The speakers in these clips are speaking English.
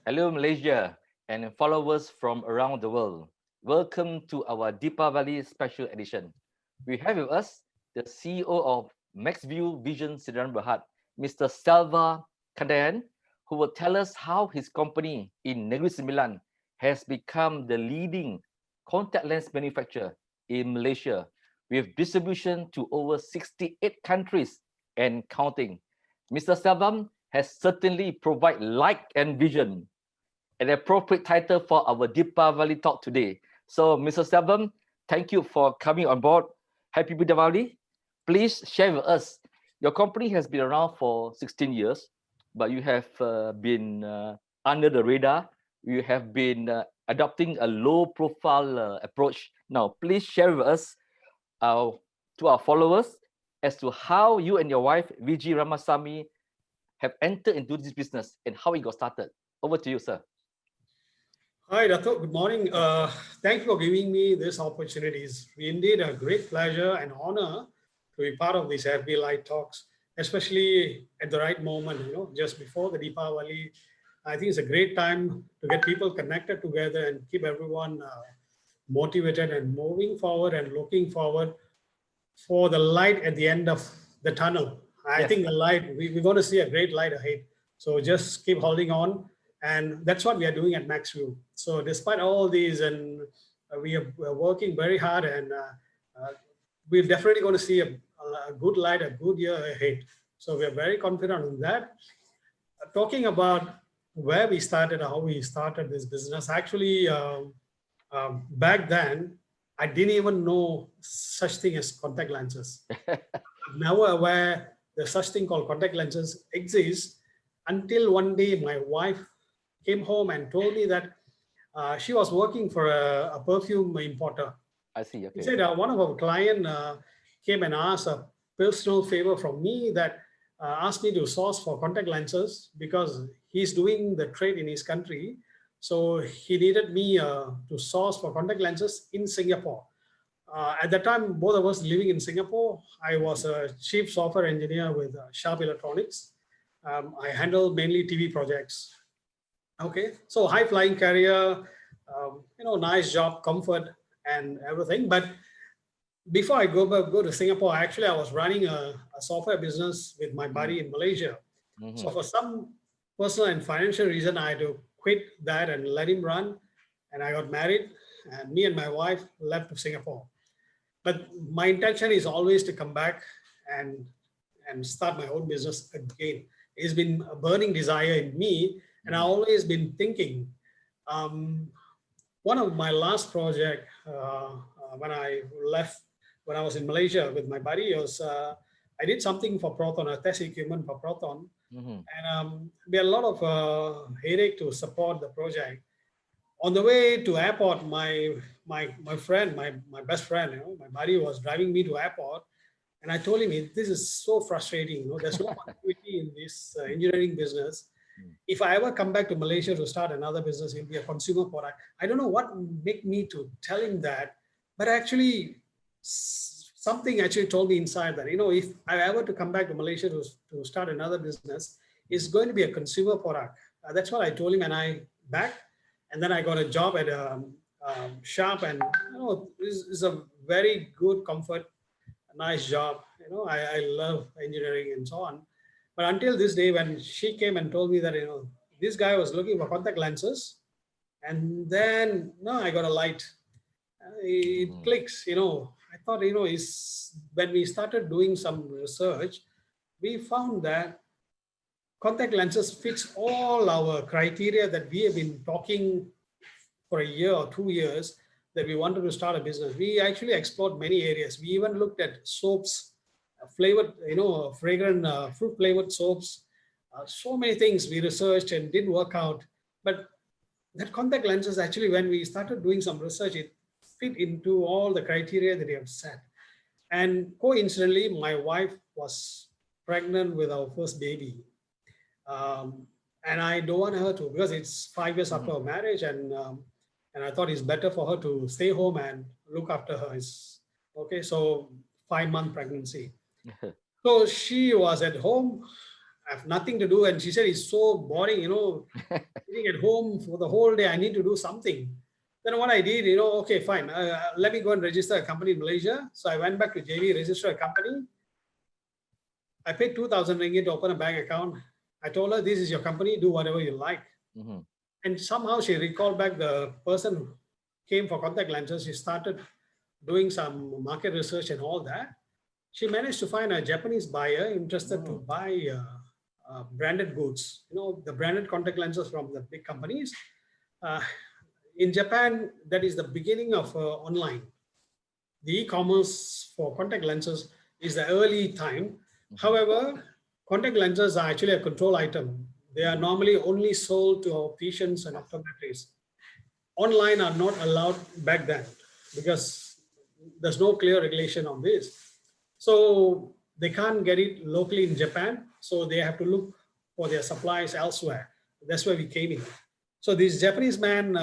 Hello, Malaysia, and followers from around the world. Welcome to our Deepavali special edition. We have with us the CEO of Maxvue Vision Sidraran Berhad, Mr. Selvam Kanniah, who will tell us how his company in Negeri Sembilan has become the leading contact lens manufacturer in Malaysia, with distribution to over 68 countries and counting. Mr. Selvam has certainly provided light and vision, an appropriate title for our Deepavali talk today. So, Mr. Selvam, thank you for coming on board. Happy Deepavali. Please share with us. Your company has been around for 16 years, but you have been under the radar. You have been adopting a low-profile approach. Now, please share with us to our followers as to how you and your wife, VG Ramasamy, have entered into this business and how it got started. Over to you, sir. Hi, Dato. Good morning. Thank you for giving me this opportunity. It's indeed a great pleasure and honor to be part of these FB Light Talks, especially at the right moment, just before the Deepavali. I think it's a great time to get people connected together and keep everyone motivated and moving forward and looking forward for the light at the end of the tunnel. I think the light, we're going to see a great light ahead. So just keep holding on. And that's what we are doing at Maxvue. So despite all these, and we're working very hard, and we're definitely going to see a good light, a good year ahead. So we're very confident on that. Talking about where we started, how we started this business, actually, back then, I didn't even know such thing as contact lenses. I'm never aware there's such thing called contact lenses exists until one day my wife came home and told me that she was working for a perfume importer. I see. Okay. He said one of our client came and asked a personal favor from me that asked me to source for contact lenses because he's doing the trade in his country. So he needed me to source for contact lenses in Singapore. At that time, both of us living in Singapore. I was a chief software engineer with Sharp Electronics. I handled mainly TV projects. Okay, so high flying career, nice job, comfort and everything. But before I go to Singapore, actually I was running a software business with my buddy in Malaysia. So for some personal and financial reason, I had to quit that and let him run. And I got married, and me and my wife left to Singapore. But my intention is always to come back and start my own business again. It's been a burning desire in me. And I've always been thinking, one of my last project when I was in Malaysia with my buddy, was I did something for Proton, a test equipment for Proton. And we had a lot of headache to support the project. On the way to airport, my friend, my best friend, my buddy was driving me to airport. And I told him, this is so frustrating. There's no continuity in this engineering business. If I ever come back to Malaysia to start another business, it'll be a consumer product. I don't know what made me to tell him that, but actually something actually told me inside that, if I ever to come back to Malaysia to start another business, it's going to be a consumer product. That's what I told him, and I back. And then I got a job at Sharp, and it's a very good comfort, a nice job. I love engineering and so on. But until this day, when she came and told me that, this guy was looking for contact lenses, and then, I got a light. It clicks, I thought, when we started doing some research, we found that contact lenses fits all our criteria that we have been talking for a year or 2 years that we wanted to start a business. We actually explored many areas. We even looked at soaps, flavored, fragrant fruit flavored soaps, so many things we researched and didn't work out. But that contact lenses, actually, when we started doing some research, it fit into all the criteria that we have set. And coincidentally, my wife was pregnant with our first baby. And I don't want her to, because it's 5 years after our marriage, and I thought it's better for her to stay home and look after her. Okay, so 5-month pregnancy. So she was at home, I have nothing to do. And she said, it's so boring, sitting at home for the whole day. I need to do something. Then what I did, okay, fine. Let me go and register a company in Malaysia. So I went back to JB, registered a company. I paid 2,000 ringgit to open a bank account. I told her, this is your company, do whatever you like. Mm-hmm. And somehow she recalled back the person who came for contact lenses. She started doing some market research and all that. She managed to find a Japanese buyer interested to buy branded goods, the branded contact lenses from the big companies. In Japan, that is the beginning of online. The e-commerce for contact lenses is the early time. However, contact lenses are actually a control item. They are normally only sold to opticians and optometrists. Online are not allowed back then because there's no clear regulation on this. So they can't get it locally in Japan. So they have to look for their supplies elsewhere. That's where we came in. So this Japanese man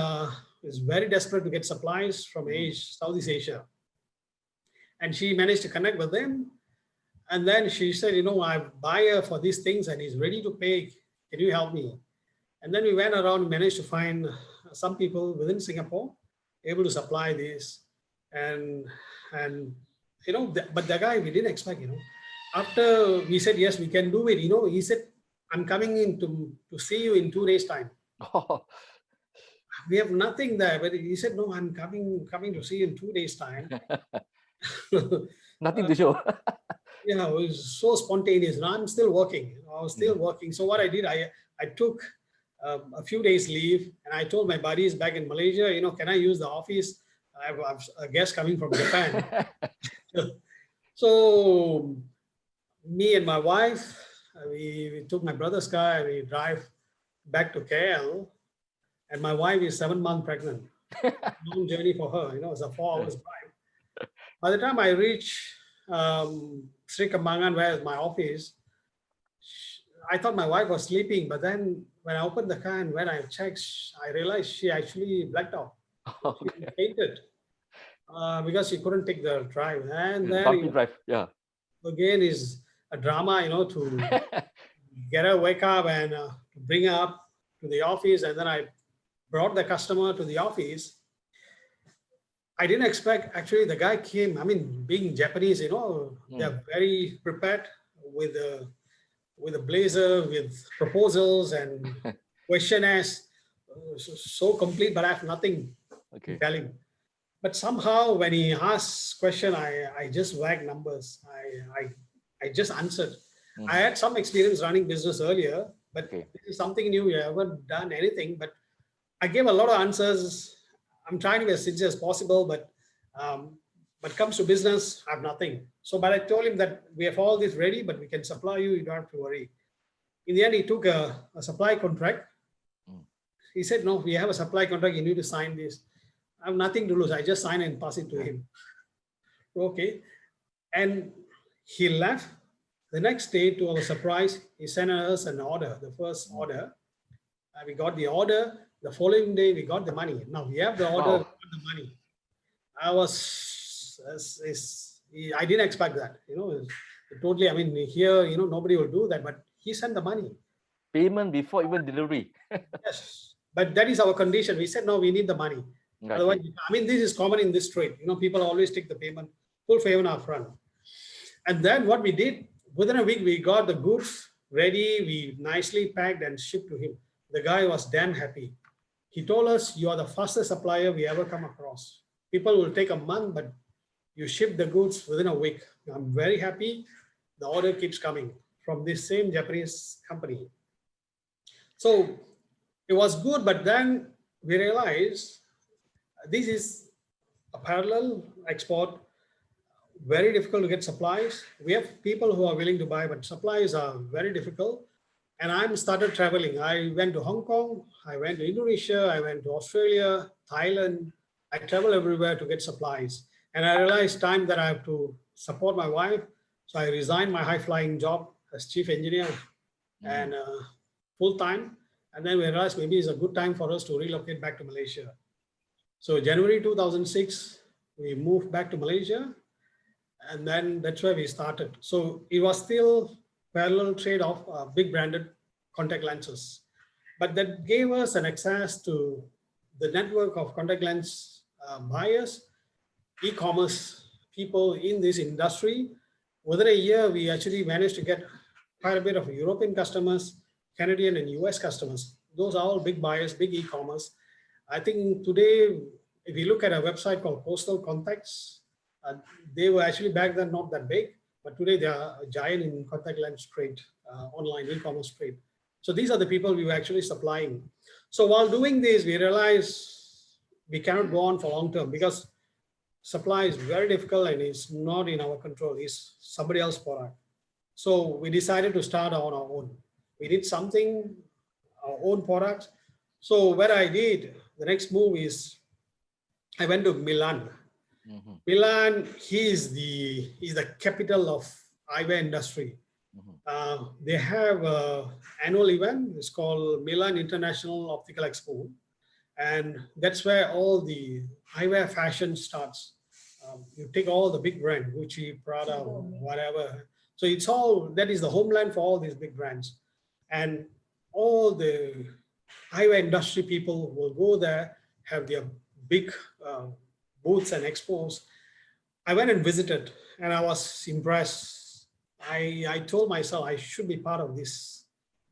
is very desperate to get supplies from Southeast Asia. And she managed to connect with them. And then she said, I have a buyer for these things and he's ready to pay. Can you help me? And then we went around and managed to find some people within Singapore able to supply this. And but the guy, we didn't expect, after we said, yes, we can do it, he said, I'm coming in to see you in 2 days time. We have nothing there, but he said, no, I'm coming to see you in 2 days time. Nothing to show. It was so spontaneous. And I'm still working. I was still working. So what I did, I took a few days leave and I told my buddies back in Malaysia, can I use the office? I have a guest coming from Japan. So me and my wife, we took my brother's car, we drive back to KL, and my wife is 7 months pregnant. Long journey for her, it's a 4 hours drive. By the time I reach Sri Kembangan, where is my office, I thought my wife was sleeping, but then when I opened the car and when I checked, I realized she actually blacked out. Okay. She fainted because she couldn't take the drive. And then drive, yeah. Again is a drama, to get her wake up and to bring her up to the office. And then I brought the customer to the office. I didn't expect, actually, the guy came, being Japanese, they're very prepared with a blazer, with proposals and questionnaires, so complete, but I have nothing to tell him. But somehow when he asks question, I just whack numbers. I just answered. I had some experience running business earlier, but this is something new. I haven't done anything, but I gave a lot of answers. I'm trying to be as sincere as possible, but comes to business, I have nothing. So, but I told him that we have all this ready, but we can supply you. You don't have to worry. In the end, he took a supply contract. He said, no, we have a supply contract. You need to sign this. I have nothing to lose. I just sign and pass it to him. Okay. And he left. The next day, to our surprise, he sent us an order, the first order. We got the order. The following day, we got the money. Now we have the order, we got the money. I didn't expect that. Totally, here, nobody will do that, but he sent the money. Payment before even delivery. Yes, but that is our condition. We said, no, we need the money. Okay. Otherwise, this is common in this trade. People always take the payment, full payment up front. And then what we did, within a week, we got the goods ready. We nicely packed and shipped to him. The guy was damn happy. He told us, you are the fastest supplier we ever come across. People will take a month, but you ship the goods within a week. I'm very happy. The order keeps coming from this same Japanese company. So it was good, but then we realized this is a parallel export, very difficult to get supplies. We have people who are willing to buy, but supplies are very difficult. And I started traveling. I went to Hong Kong, I went to Indonesia, I went to Australia, Thailand. I travel everywhere to get supplies. And I realized time that I have to support my wife. So I resigned my high-flying job as chief engineer and full-time. And then we realized maybe it's a good time for us to relocate back to Malaysia. So January 2006, we moved back to Malaysia. And then that's where we started. So it was still parallel trade of big branded contact lenses. But that gave us an access to the network of contact lens buyers, e-commerce people in this industry. Within a year, we actually managed to get quite a bit of European customers, Canadian and US customers. Those are all big buyers, big e-commerce. I think today, if you look at a website called Postal Contacts, they were actually back then not that big, but today they are a giant in contact lens trade, online e-commerce trade. So these are the people we were actually supplying. So while doing this, we realized we cannot go on for long term because supply is very difficult and it's not in our control. It's somebody else's product. So we decided to start on our own. We did something, our own products. So what I did, the next move is I went to Milan. Milan, is the capital of eyewear industry. They have an annual event. It's called Milan International Optical Expo. And that's where all the eyewear fashion starts. You take all the big brands, Gucci, Prada, whatever. So it's all, that is the homeland for all these big brands. And all the eyewear industry people will go there, have their big booths and expos. I went and visited and I was impressed. I told myself I should be part of this.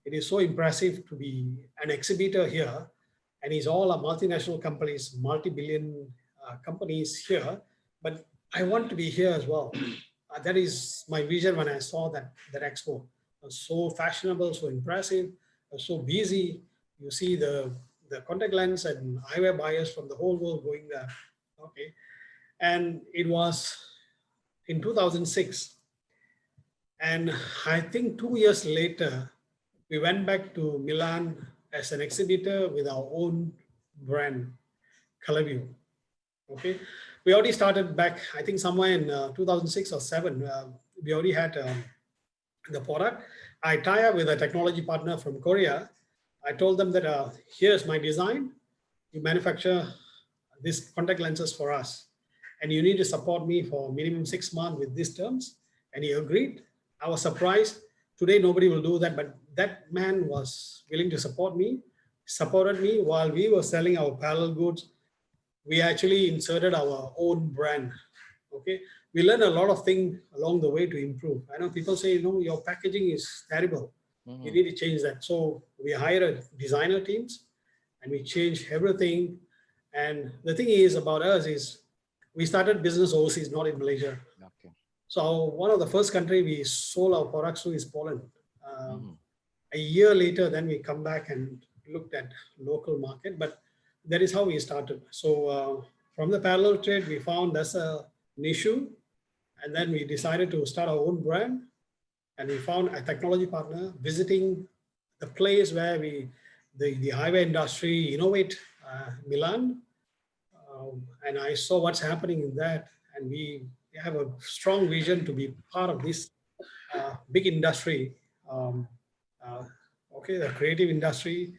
It is so impressive to be an exhibitor here, and it's all our multinational companies, multi-billion companies here, but I want to be here as well. That is my vision when I saw that expo. It was so fashionable, so impressive, so busy. You see the contact lens and eyewear buyers from the whole world going there. Okay, and it was in 2006. And I think 2 years later, we went back to Milan as an exhibitor with our own brand, ColorView. Okay, we already started back, I think somewhere in 2006 or 7, we already had the product. I tie up with a technology partner from Korea. I told them that here's my design. You manufacture these contact lenses for us, and you need to support me for minimum 6 months with these terms. And he agreed. I was surprised. Today, nobody will do that, but that man was willing to support me, supported me while we were selling our parallel goods. We actually inserted our own brand. Okay, we learned a lot of things along the way to improve. I know people say, your packaging is terrible. You need to change that. So we hired designer teams and we changed everything. And the thing is about us is we started business overseas, not in Malaysia. Okay. So one of the first country we sold our products to is Poland. A year later, then we come back and looked at local market, but that is how we started. So from the parallel trade, we found that's an issue. And then we decided to start our own brand. And we found a technology partner visiting the place where the eyewear industry innovate, Milan. And I saw what's happening in that. And we have a strong vision to be part of this big industry, the creative industry.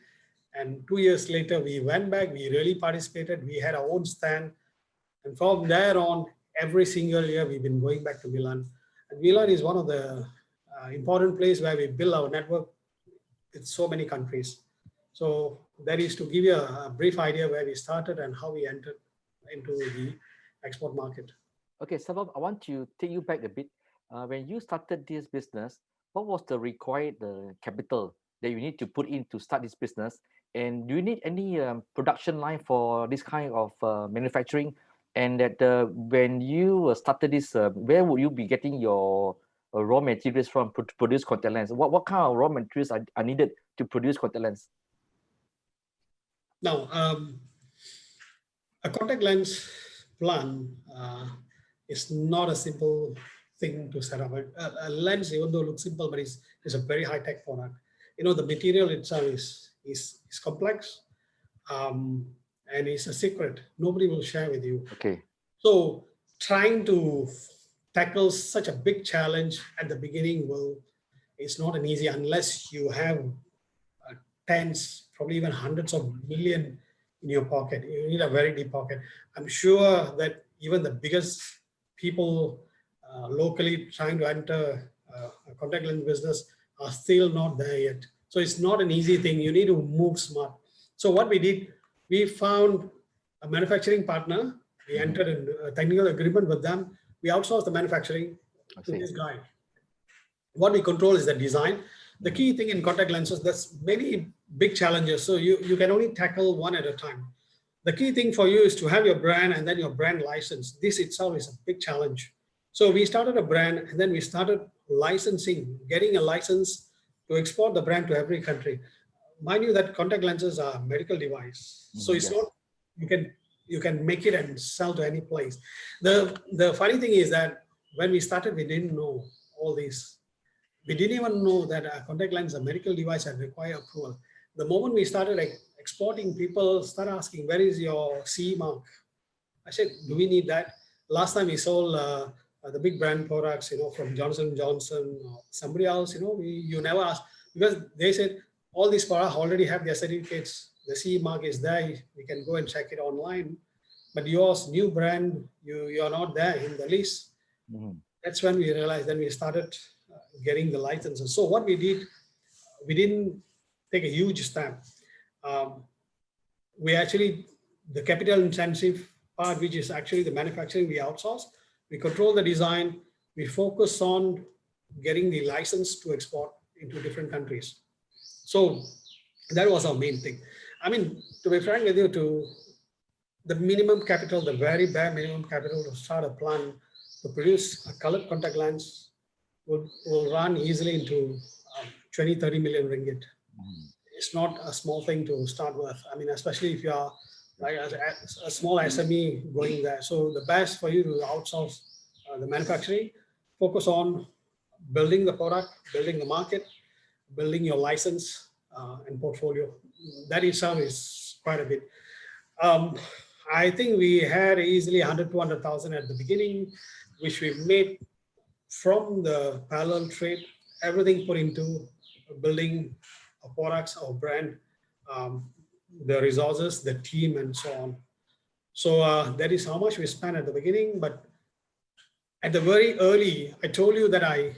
And 2 years later, we went back, we really participated, we had our own stand. And from there on, every single year, we've been going back to Milan. And Milan is one of the important places where we build our network with so many countries. So that is to give you a brief idea where we started and how we entered into the export market. Okay, Selvam, I want to take you back a bit. When you started this business, what was the required capital that you need to put in to start this business? And do you need any production line for this kind of manufacturing? And that when you started this, where would you be getting your raw materials from to produce contact lens? What kind of raw materials are needed to produce contact lens? Now, a contact lens plant is not a simple thing to set up. A lens, even though it looks simple, but it's a very high-tech product. The material itself is complex, and it's a secret. Nobody will share with you. Okay. So trying to tackle such a big challenge at the beginning, it's not an easy unless you have tens, probably even hundreds of million in your pocket. You need a very deep pocket. I'm sure that even the biggest people locally trying to enter contact lens business are still not there yet. So it's not an easy thing. You need to move smart. So what we did, we found a manufacturing partner. We entered in a technical agreement with them. We outsourced the manufacturing to this guy. What we control is the design. The key thing in contact lenses, there's many big challenges. So you can only tackle one at a time. The key thing for you is to have your brand and then your brand license. This itself is a big challenge. So we started a brand and then we started licensing, getting a license to export the brand to every country. Mind you that contact lenses are a medical device. So it's not, you can make it and sell to any place. The funny thing is that when we started, we didn't know all these. We didn't even know that a contact lens, a medical device, had require approval. The moment we started exporting, people start asking, where is your CE mark? I said, do we need that? Last time we sold the big brand products, from Johnson & Johnson or somebody else, you never ask, because they said all these products already have their certificates. The CE mark is there. We can go and check it online. But yours, new brand, you're not there in the list. That's when we realized, then we started getting the licenses. So what we did, we didn't take a huge step. We actually, the capital intensive part, which is actually the manufacturing, we outsource. We control the design. We focus on getting the license to export into different countries. So that was our main thing. I mean, to be frank with you, the minimum capital, the very bare minimum capital to start a plant to produce a colored contact lens will run easily into 20, 30 million ringgit. It's not a small thing to start with. I mean, especially if you are like a small SME going there. So the best for you to outsource the manufacturing, focus on building the product, building the market, building your license and portfolio. That itself is quite a bit. I think we had easily 100, 200,000 at the beginning, which we made from the parallel trade, everything put into building our products, our brand, the resources, the team, and so on. So that is how much we spent at the beginning. But at the very early, I told you that I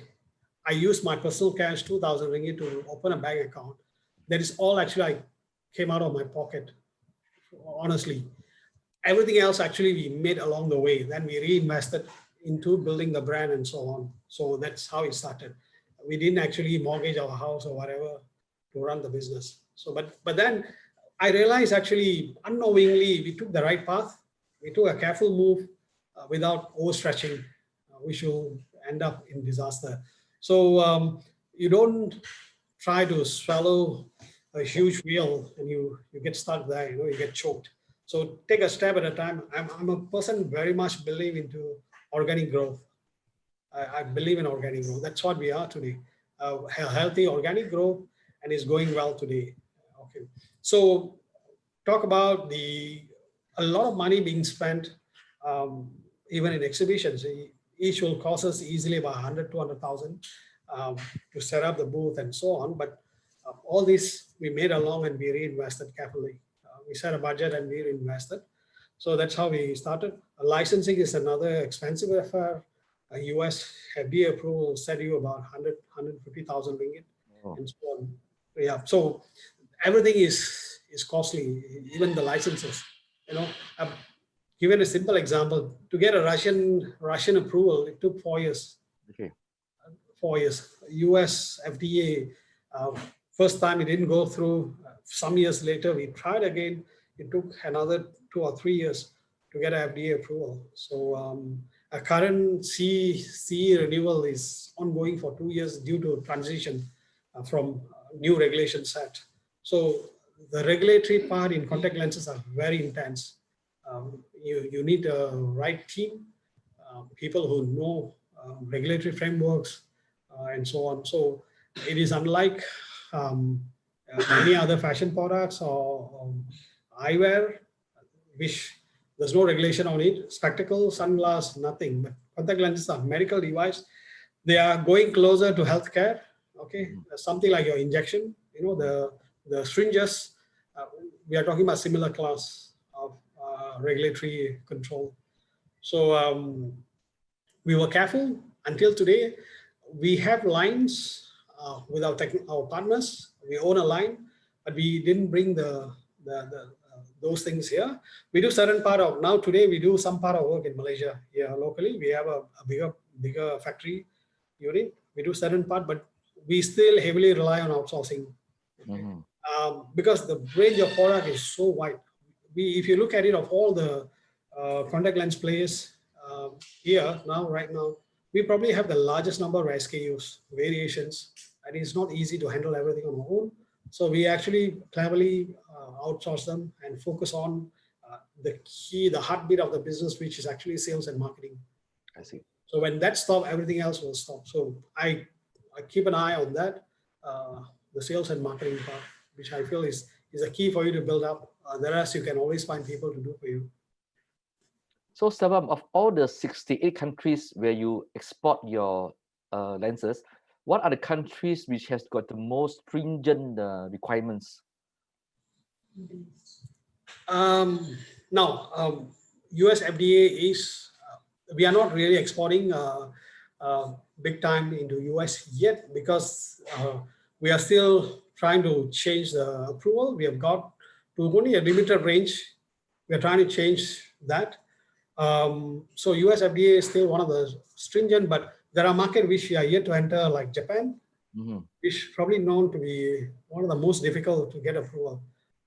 used my personal cash, 2,000 ringgit, to open a bank account. That is all actually came out of my pocket, honestly. Everything else actually we made along the way. Then we reinvested into building the brand and so on. So that's how it started. We didn't actually mortgage our house or whatever to run the business. So, but then I realized actually unknowingly we took the right path. We took a careful move without overstretching, which will end up in disaster. So you don't try to swallow a huge whale and you get stuck there, you get choked. So take a step at a time. I'm a person very much believe into organic growth. I believe in organic growth. That's what we are today. Healthy organic growth, and is going well today. Okay. So talk about a lot of money being spent, even in exhibitions. Each will cost us easily about 100, 200,000 to set up the booth and so on. But all this we made along and we reinvested carefully. We set a budget and we reinvested. So that's how we started. Licensing is another expensive affair. US FDA approval set you about 100, 150,000 ringgit and so on. Yeah, so everything is costly, even the licenses. I've given a simple example. To get a Russian approval, it took 4 years. Okay. 4 years. US FDA, first time it didn't go through. Some years later, we tried again. It took another 2 or 3 years to get an FDA approval. So a current CE renewal is ongoing for 2 years due to transition from new regulation set. So the regulatory part in contact lenses are very intense. You need a right team, people who know regulatory frameworks and so on. So it is unlike any other fashion products or eyewear, which there's no regulation on it. Spectacles, sunglasses, nothing. But contact lenses are medical device. They are going closer to healthcare. Okay, something like your injection. The syringes. We are talking about similar class of regulatory control. So we were careful until today. we have lines with our partners. We own a line, but we didn't bring those things here. We do certain part of, now today we do some part of work in Malaysia here locally. We have a bigger factory unit. We do certain part, but we still heavily rely on outsourcing. Okay? Because the range of product is so wide. If you look at it, of all the contact lens players here right now, we probably have the largest number of SKUs, variations, and it's not easy to handle everything on our own. So we actually cleverly outsource them and focus on the heartbeat of the business, which is actually sales and marketing. I see. So when that stops, everything else will stop. So I keep an eye on that, the sales and marketing part, which I feel is a key for you to build up. The rest you can always find people to do for you. So Selvam, of all the 68 countries where you export your lenses, what are the countries which has got the most stringent requirements? Now, US FDA is, we are not really exporting big time into US yet, because we are still trying to change the approval. We have got to only a limited range. We are trying to change that. So US FDA is still one of the stringent, but there are markets which we are yet to enter, like Japan, which is probably known to be one of the most difficult to get approval.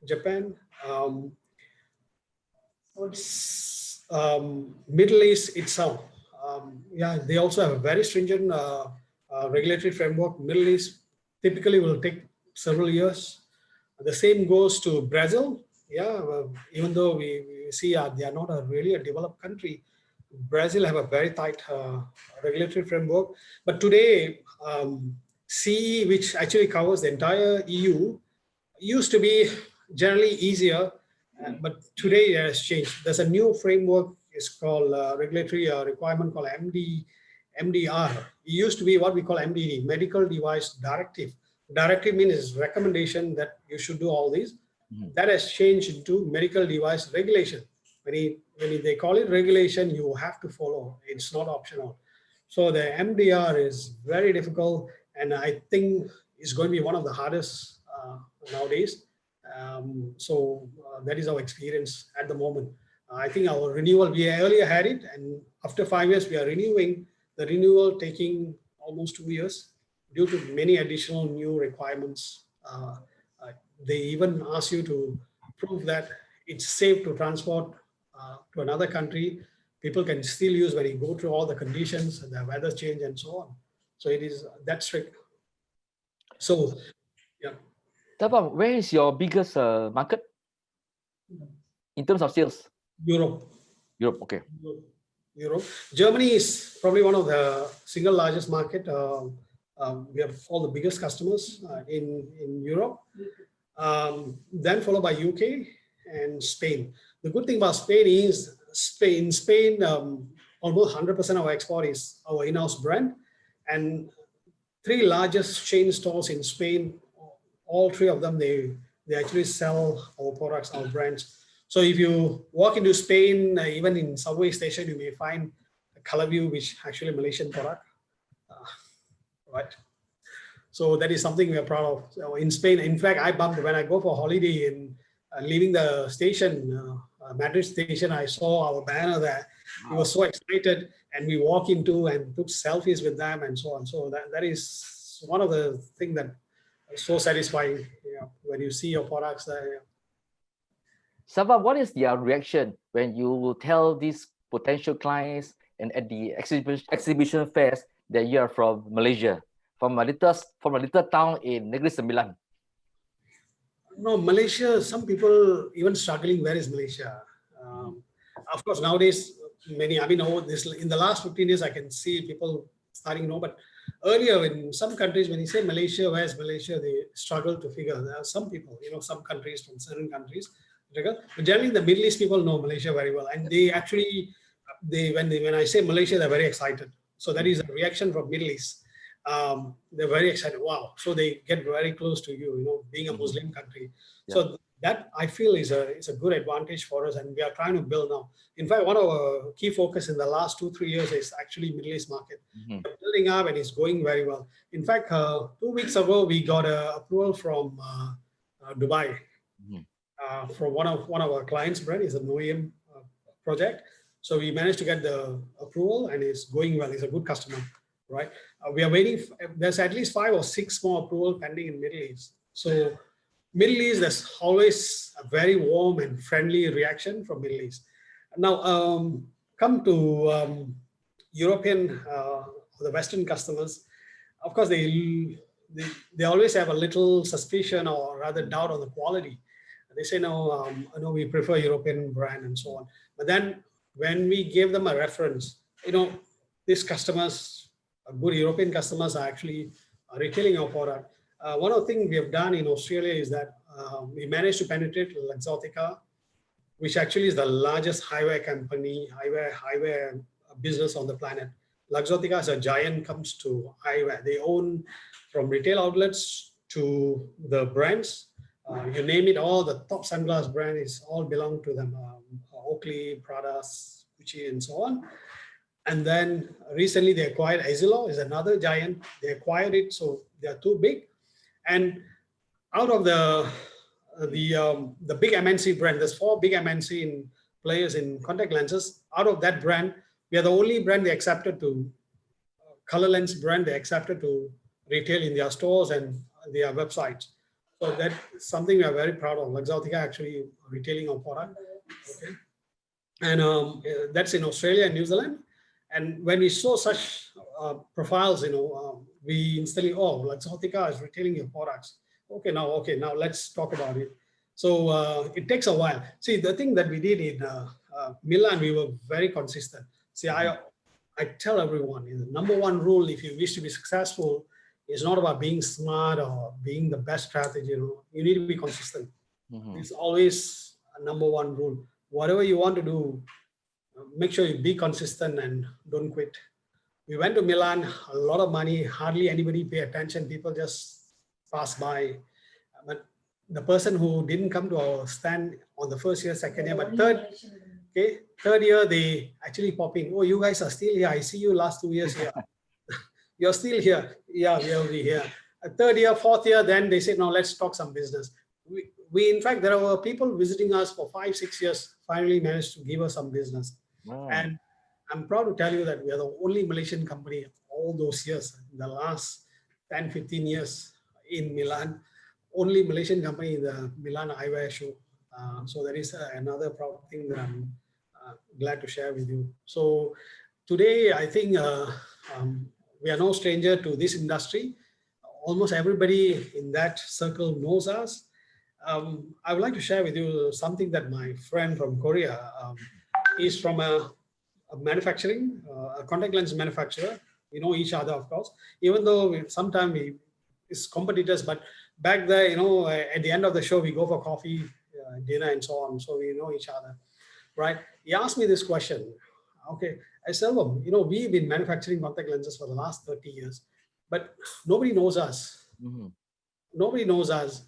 Japan, Middle East itself. Yeah, they also have a very stringent regulatory framework. Middle East typically will take several years. The same goes to Brazil. Yeah, even though we see they are not really a developed country, Brazil have a very tight regulatory framework. But today, CE, which actually covers the entire EU, used to be generally easier, but today it has changed. There's a new framework. It's called regulatory requirement called MDR. It used to be what we call MDD, Medical Device Directive. Directive means recommendation that you should do all these. That has changed into medical device regulation. When they call it regulation, you have to follow. It's not optional. So the MDR is very difficult, and I think it's going to be one of the hardest nowadays. So that is our experience at the moment. I think our renewal, we earlier had it, and after 5 years, we are renewing. The renewal taking almost 2 years due to many additional new requirements. They even ask you to prove that it's safe to transport to another country. People can still use when you go through all the conditions, the weather change and so on. So it is that strict. So, yeah. Selvam, where is your biggest market in terms of sales? Europe. Europe, okay. Europe. Germany is probably one of the single largest market. We have all the biggest customers in Europe. Then followed by UK and Spain. The good thing about Spain is in Spain, almost 100% of our export is our in-house brand, and 3 largest chain stores in Spain, all 3 of them, they actually sell our products, our brands. So if you walk into Spain, even in subway station, you may find a color view, which actually a Malaysian product, right? So that is something we are proud of. So in Spain, in fact, I bumped when I go for holiday and leaving the station, Madrid station, I saw our banner there. We were so excited, and we walk into and took selfies with them and so on. So that is one of the things that is so satisfying, when you see your products there. Selvam, what is their reaction when you will tell these potential clients and at the exhibition fairs that you are from Malaysia, from a little town in Negeri Sembilan? No, Malaysia, some people even struggling, where is Malaysia? Of course, nowadays, many, in the last 15 years, I can see people starting to know, but earlier in some countries, when you say Malaysia, where's Malaysia, they struggle to figure. There are some people, some countries from certain countries, but generally the Middle East people know Malaysia very well. And they actually, when I say Malaysia, they're very excited. So that is a reaction from Middle East. they're very excited. Wow. So they get very close to you, being a Muslim country. Yeah. So that I feel is a good advantage for us, and we are trying to build now. In fact, one of our key focus in the last 2-3 years is actually Middle East market. We're building up and it's going very well. In fact, 2 weeks ago, we got a approval from Dubai from one of our clients' brand. Is an OEM project. So we managed to get the approval and it's going well. It's a good customer, right? We are waiting. There's at least 5 or 6 more approval pending in Middle East. So Middle East, there's always a very warm and friendly reaction from Middle East. Now, come to European, the Western customers. Of course, they always have a little suspicion or rather doubt on the quality. They say, no, we prefer European brand and so on. But then when we gave them a reference, these customers, good European customers, are actually retailing our product. One of the things we have done in Australia is that we managed to penetrate Luxottica, which actually is the largest eyewear company, eyewear business on the planet. Luxottica as a giant comes to eyewear. They own from retail outlets to the brands. You name it, all the top sunglass brand is all belong to them. Oakley, Prada, Gucci, and so on. And then recently they acquired Essilor, is another giant. They acquired it, so they are too big. And out of the big MNC brand, there's 4 big MNC players in contact lenses. Out of that brand, we are the only brand they accepted to color lens brand they accepted to retail in their stores and their websites. So that's something we are very proud of. Luxottica actually retailing our product. Okay. And that's in Australia and New Zealand. And when we saw such profiles, we instantly, Luxottica is retailing your products. Okay, now let's talk about it. So it takes a while. See, the thing that we did in Milan, we were very consistent. See, I tell everyone, the number 1 rule if you wish to be successful is not about being smart or being the best strategy. You need to be consistent. It's always a number 1 rule. Whatever you want to do, make sure you be consistent and don't quit. We went to Milan, a lot of money, hardly anybody pay attention. People just pass by. But the person who didn't come to our stand on the first year, second year, but third year, they actually pop in. Oh, you guys are still here. I see you last 2 years here. You're still here. Yeah, we'll be here. Third year, fourth year, then they said, no, let's talk some business. We in fact, there were people visiting us for 5-6 years, finally managed to give us some business. Wow. And I'm proud to tell you that we are the only Malaysian company all those years, in the last 10-15 years in Milan, only Malaysian company in the Milan eyewear show. So that is another proud thing that I'm glad to share with you. So today, I think we are no stranger to this industry. Almost everybody in that circle knows us. I would like to share with you something that my friend from Korea is from a manufacturing, a contact lens manufacturer. We know each other, of course, even though sometimes we is competitors, but back there, at the end of the show, we go for coffee, dinner, and so on. So we know each other, right? He asked me this question. Okay, I said, well, we've been manufacturing contact lenses for the last 30 years, but nobody knows us. Nobody knows us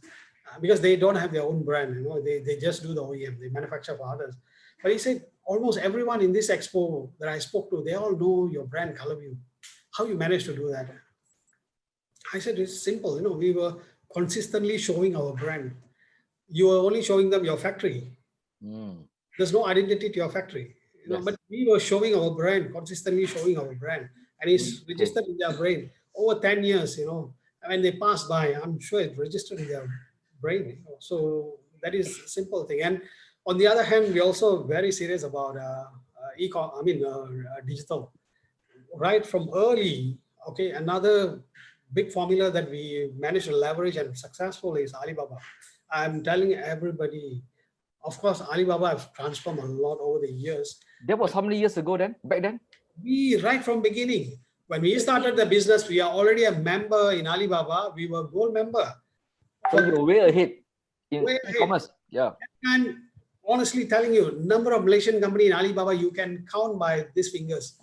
because they don't have their own brand. They just do the OEM. They manufacture for others. But he said, almost everyone in this expo that I spoke to, they all know your brand, ColorView. How you managed to do that? I said, it's simple. We were consistently showing our brand. You were only showing them your factory. There's no identity to your factory. But we were showing our brand, consistently showing our brand. And it's registered in their brain. Over 10 years, when they pass by, I'm sure it's registered in their brain. So that is a simple thing. And on the other hand, we're also very serious about digital. Right from early, okay, another big formula that we managed to leverage and successful is Alibaba. I'm telling everybody, of course, Alibaba has transformed a lot over the years. That was how many years ago then, back then? We, right from beginning, when we started the business, we are already a member in Alibaba. We were gold member. So you're way ahead in e-commerce. Yeah. And honestly telling you, number of Malaysian company in Alibaba, you can count by these fingers.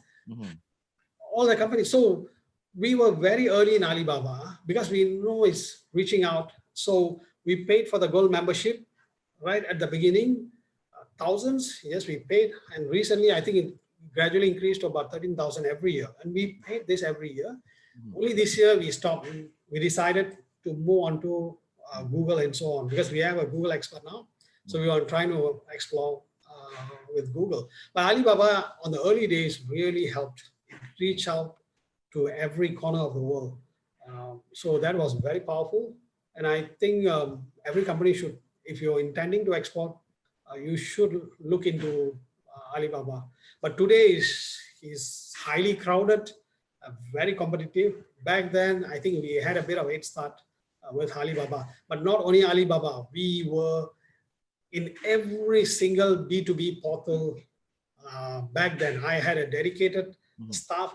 All the companies. So we were very early in Alibaba because we know it's reaching out. So we paid for the gold membership right at the beginning, thousands. Yes, we paid. And recently, I think it gradually increased to about 13,000 every year. And we paid this every year. Only this year we stopped. We decided to move on to Google and so on because we have a Google expert now. So we are trying to explore with Google. But Alibaba on the early days really helped reach out to every corner of the world. So that was very powerful. And I think every company should, if you're intending to export, you should look into Alibaba. But today is highly crowded, very competitive. Back then, I think we had a bit of head start with Alibaba, but not only Alibaba, we were in every single B2B portal. Back then, I had a dedicated staff.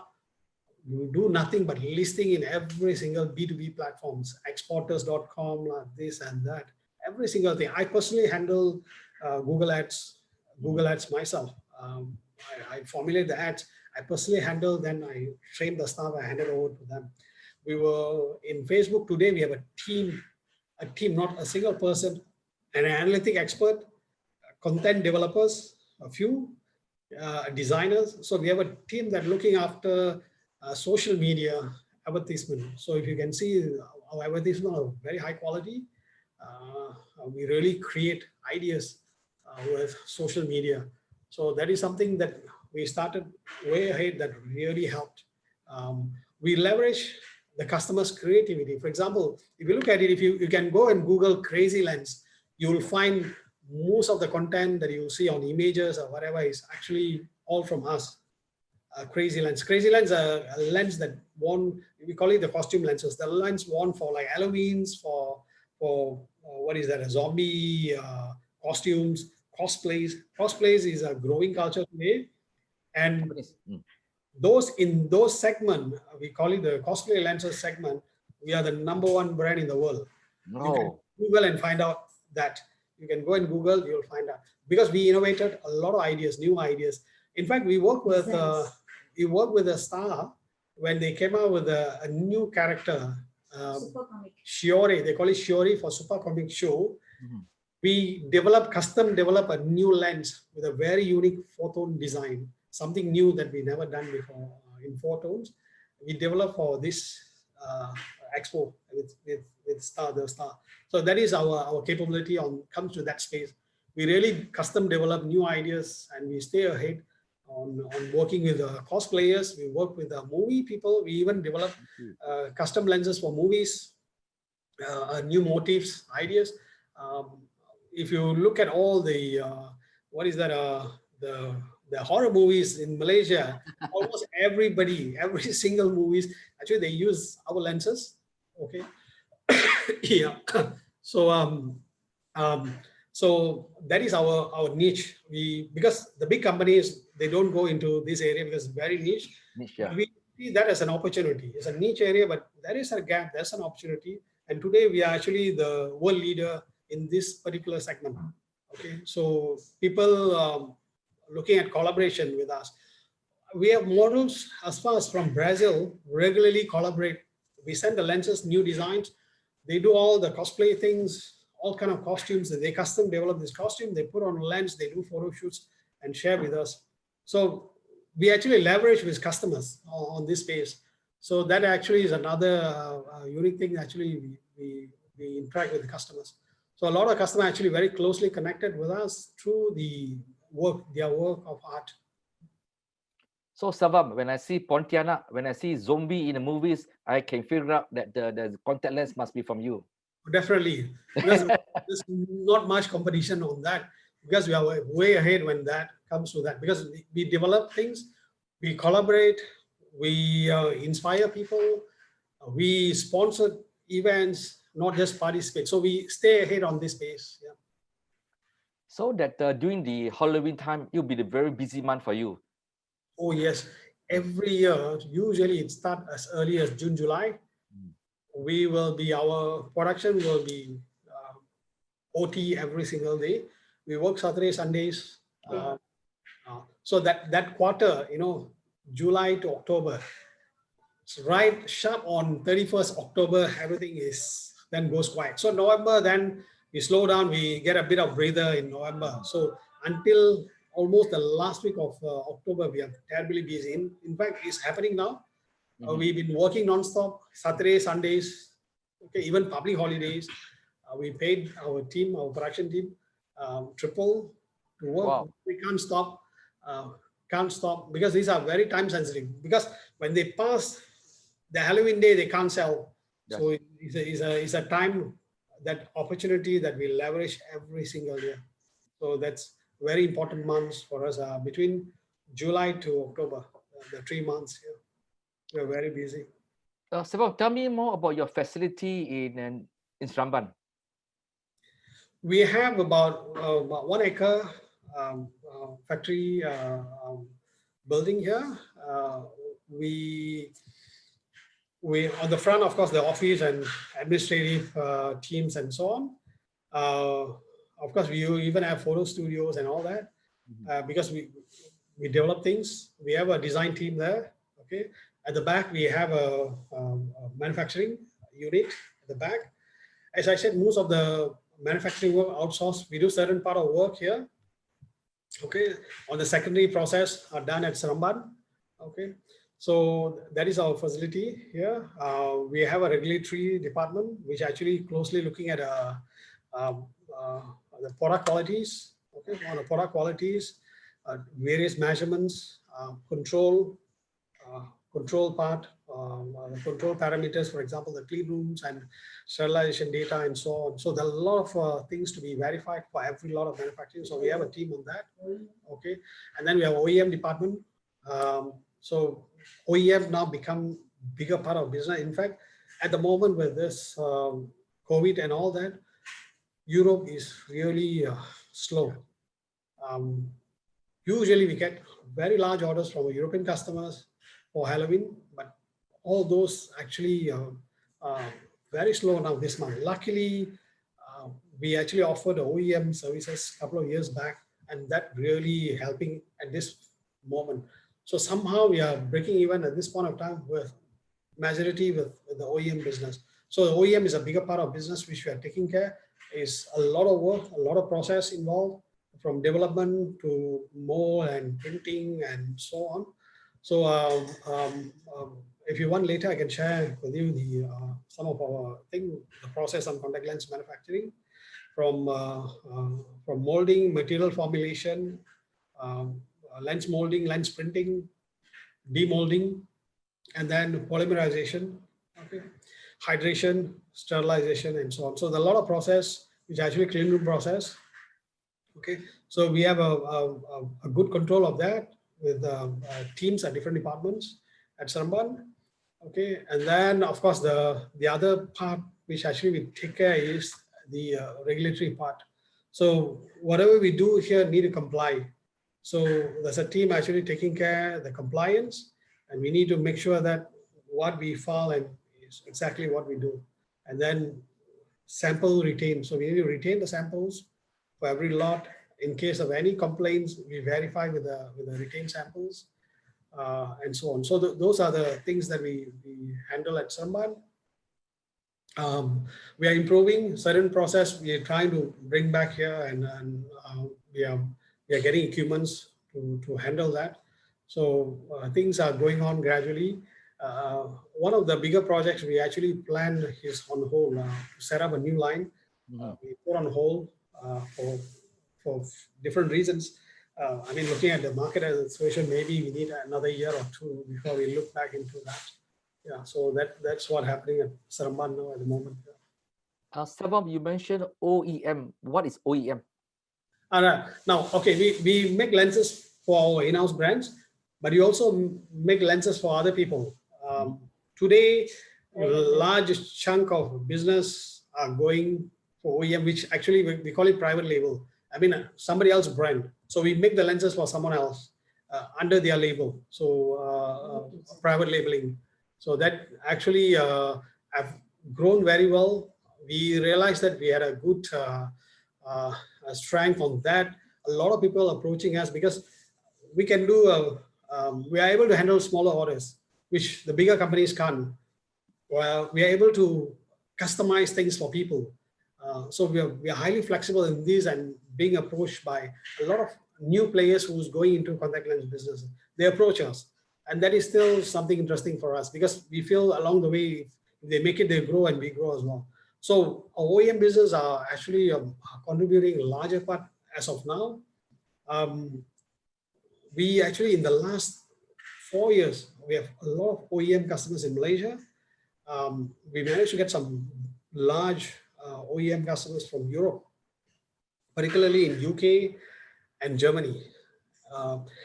You do nothing but listing in every single B2B platforms, exporters.com, this and that, every single thing. I personally handle Google Ads myself. I formulate the ads. I personally handle, then I train the staff, I hand it over to them. We were in Facebook today, we have a team, not a single person, an analytic expert, content developers, a few designers. So we have a team that looking after social media advertisement. So if you can see our advertisement are very high quality. We really create ideas with social media. So that is something that we started way ahead that really helped. We leverage the customer's creativity. For example, if you look at it, if you can go and Google crazy lens, you will find most of the content that you see on images or whatever is actually all from us. Crazy lens. Crazy lens, a lens that worn, we call it the costume lenses. The lens worn for like Halloweens, for what is that? A zombie costumes, cosplays. Cosplays is a growing culture today, and those in those segment, we call it the cosplay lenses segment. We are the #1 brand in the world. No. You can Google and find out that. You can go and Google, you'll find out because we innovated a lot of ideas, new ideas. In fact, we work with a star when they came out with a new character, Shiori. They call it Shiori for Super Comic Show. We custom develop a new lens with a very unique photon design, something new that we never done before in photones. We developed for this Expo with the star. So that is our capability comes to that space. We really custom develop new ideas and we stay ahead on working with cosplayers. We work with movie people. We even develop custom lenses for movies, new motifs, ideas. If you look at all the the horror movies in Malaysia, almost every single movies, actually they use our lenses. Okay. Yeah. So that is our niche. Because the big companies, they don't go into this area because it's very niche. Yeah. We see that as an opportunity. It's a niche area, but there is a gap. There's an opportunity. And today we are actually the world leader in this particular segment. Okay. So people looking at collaboration with us. We have models as far as from Brazil regularly collaborate. We send the lenses, new designs. They do all the cosplay things, all kind of costumes. They custom develop this costume. They put on a lens. They do photo shoots and share with us. So we actually leverage with customers on this space. So that actually is another unique thing. Actually, we interact with the customers. So a lot of customers actually very closely connected with us through their work of art. So Selvam, when I see Pontianak, when I see zombie in the movies, I can figure out that the contact lens must be from you. Definitely. There's not much competition on that because we are way ahead when that comes to that. Because we develop things, we collaborate, we inspire people, we sponsor events, not just participate. So we stay ahead on this space. Yeah. So that during the Halloween time, it'll be the very busy month for you. Oh yes, every year, usually it starts as early as June, July. Our production will be OT every single day. We work Saturday, Sundays. So that quarter, July to October, right sharp on 31st October, everything is then goes quiet. So November, then we slow down, we get a bit of breather in November. So until almost the last week of October, we are terribly busy. In fact, it's happening now. We've been working non-stop, Saturdays, Sundays, okay, even public holidays. We paid our team, our production team, triple to work. Wow. We can't stop because these are very time sensitive. Because when they pass the Halloween day, they can't sell. Yes. So it's a time, that opportunity that we leverage every single year. So that's very important months for us, between July to October, the 3 months here. We're very busy. Selvam, tell me more about your facility in Seremban. We have about 1 acre factory building here. We on the front, of course, the office and administrative teams and so on. Of course, we even have photo studios and all that, because we develop things. We have a design team there. Okay, at the back we have a manufacturing unit at the back. As I said, most of the manufacturing work outsourced. We do certain part of work here. Okay, on the secondary process are done at Seremban. Okay, so that is our facility here. We have a regulatory department which actually closely looking at the product qualities. Okay, on the product qualities, various measurements, control part, the control parameters, for example, the clean rooms and sterilization data and so on. So there are a lot of things to be verified for every lot of manufacturing. So we have a team on that. Okay, and then we have OEM department. So OEM now become bigger part of business. In fact, at the moment with this COVID and all that, Europe is really slow. Usually we get very large orders from European customers for Halloween, but all those actually very slow now this month. Luckily, we actually offered OEM services a couple of years back, and that really helping at this moment. So somehow we are breaking even at this point of time with majority with the OEM business. So the OEM is a bigger part of business which we are taking care. Is a lot of work, a lot of process involved, from development to mold and printing and so on. So if you want later, I can share with you the some of our the process on contact lens manufacturing, from molding, material formulation, lens molding, lens printing, demolding, and then polymerization, okay, hydration, sterilization, and so on. So there's a lot of process, which actually clean room process. Okay, so we have a good control of that with teams at different departments at Seremban. Okay, and then of course the other part which actually we take care is the regulatory part. So whatever we do here need to comply. So there's a team actually taking care of the compliance, and we need to make sure that what we file and is exactly what we do. And then sample retain. So we need to retain the samples for every lot. In case of any complaints, we verify with the retained samples, and so on. So those are the things that we handle at Seremban. We are improving certain process. We are trying to bring back here, and we are getting equipments to handle that. So things are going on gradually. One of the bigger projects we actually planned is on hold, to set up a new line. We put on hold for different reasons. I mean, looking at the market as a situation, maybe we need another year or two before we look back into that. Yeah, so that's what's happening at Seremban now at the moment. Selvam, you mentioned OEM. What is OEM? Now, okay, we make lenses for our in-house brands, but we also make lenses for other people. Today, a large chunk of business are going for OEM, which actually we call it private label. I mean, somebody else's brand. So we make the lenses for someone else under their label. So private labeling. So that actually have grown very well. We realized that we had a good strength on that. A lot of people approaching us because we can do, we are able to handle smaller orders. which the bigger companies can't. Well, we are able to customize things for people. So we are highly flexible in this, and being approached by a lot of new players who's going into contact lens business. They approach us, and that is still something interesting for us, because we feel along the way, if they make it, they grow and we grow as well. So our OEM business are actually contributing a larger part as of now. We actually, in the last 4 years, we have a lot of OEM customers in Malaysia. We managed to get some large OEM customers from Europe, particularly in UK and Germany.